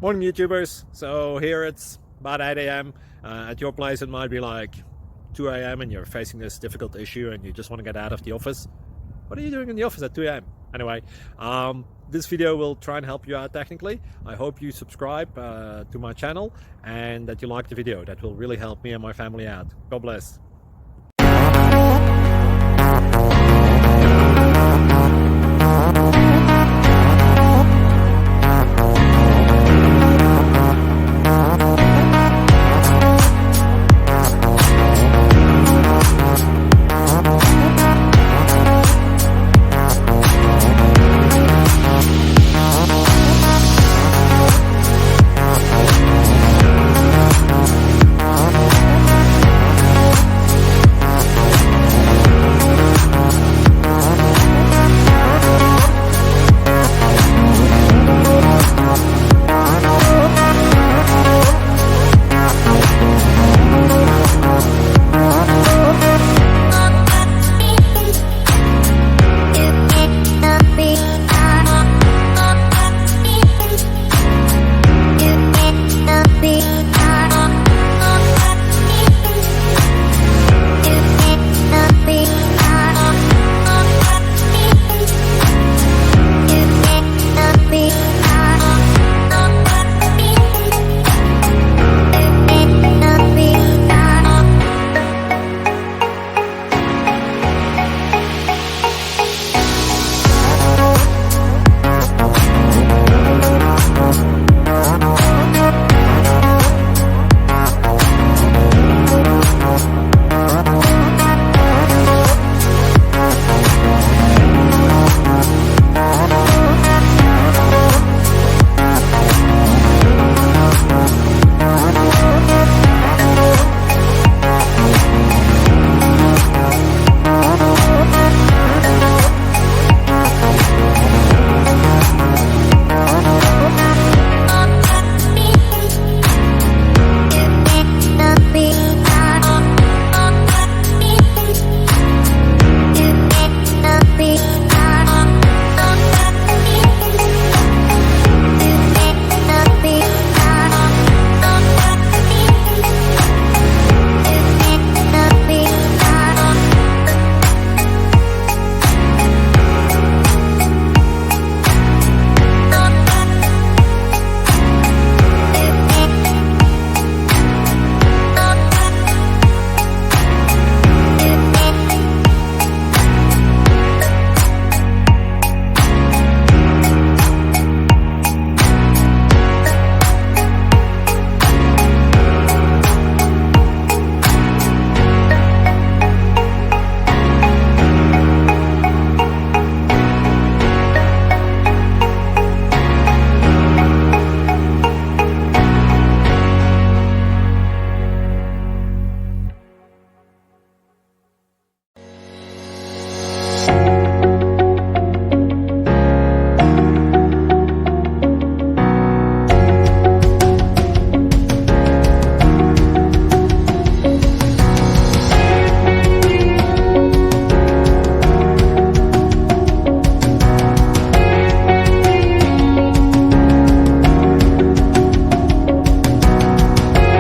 Morning YouTubers. So here it's about 8 a.m. At your place it might be like 2 a.m. and you're facing this difficult issue and you just want to get out of the office. What are you doing in the office at 2 a.m.? Anyway, this video will try and help you out technically. I hope you subscribe to my channel and that you like the video. That will really help me and my family out. God bless.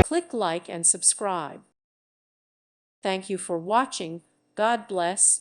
Click like and subscribe. Thank you for watching. God bless.